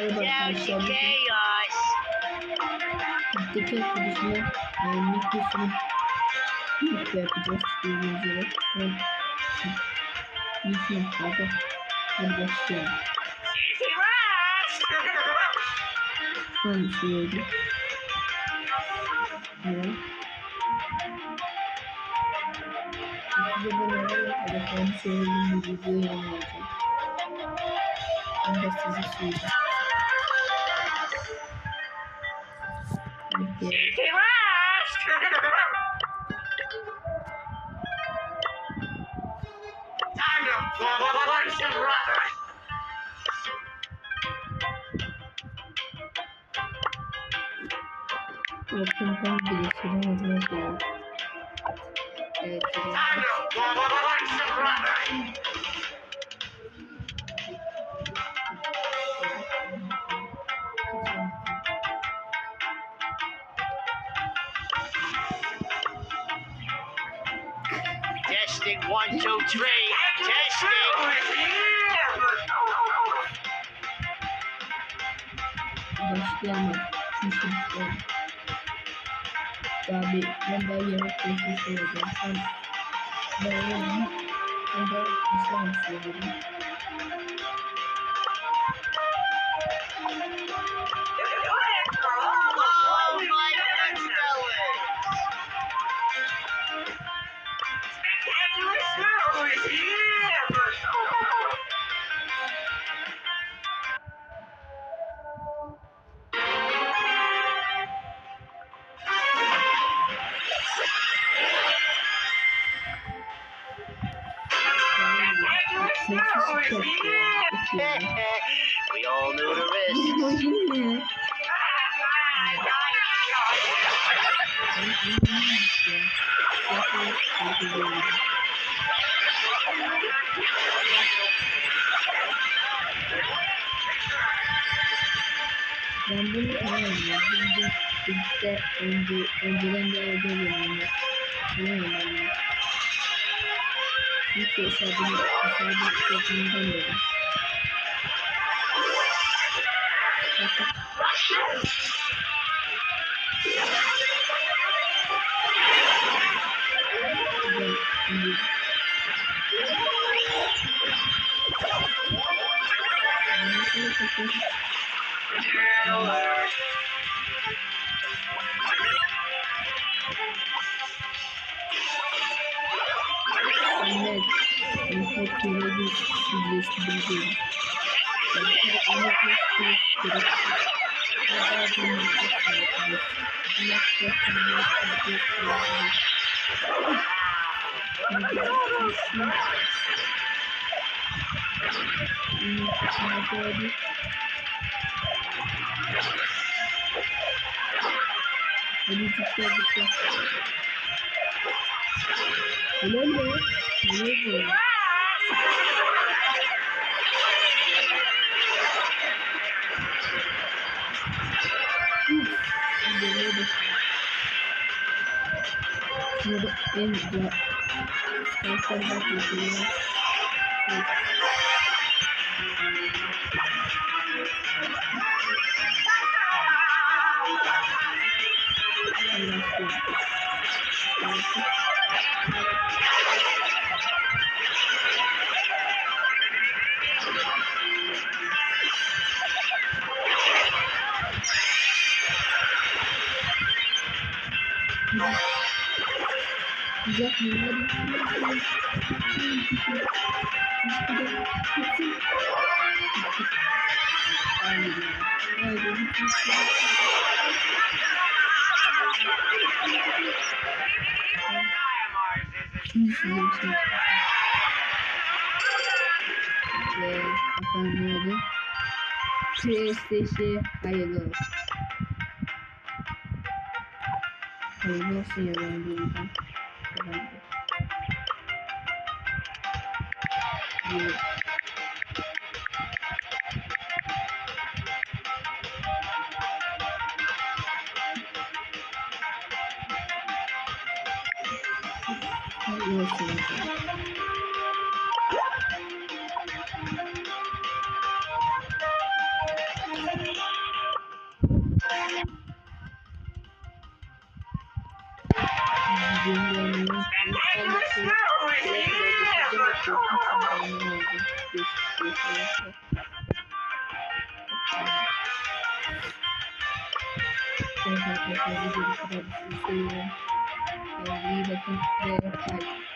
Merhaba arkadaşlar. Bizdeki arkadaşımla mikrosunu mikro yapacağız. Gördüğünüz üzere. Mikro yapmadı. Hadi başlayalım. Son şöyle. Evet. Bize bunu telefonu söylediğim bir video yayınlayacağım. Ben de size söyleyeceğim. Bakın ben birisinin adına söylüyorum. Evet. Testing 1, 2, 3. Testing. Başlayamadım. Çünkü ben daha yemek konuşmuş olacağım. Ben de İslam söylüyorum. Oh my goodness. We all knew the risk. Ben bunu tanıyorum. Önceden de evde oynuyordum. Tanıyorum. İlk hesabını yapımından beri. PlayStation hayırlı olsun. Hayırlı olsun ya ben bilmiyorum. Hayırlı olsun. Evet arkadaşlar videoyu kadar bir şey söylüyorum. İyi bakın ve bye.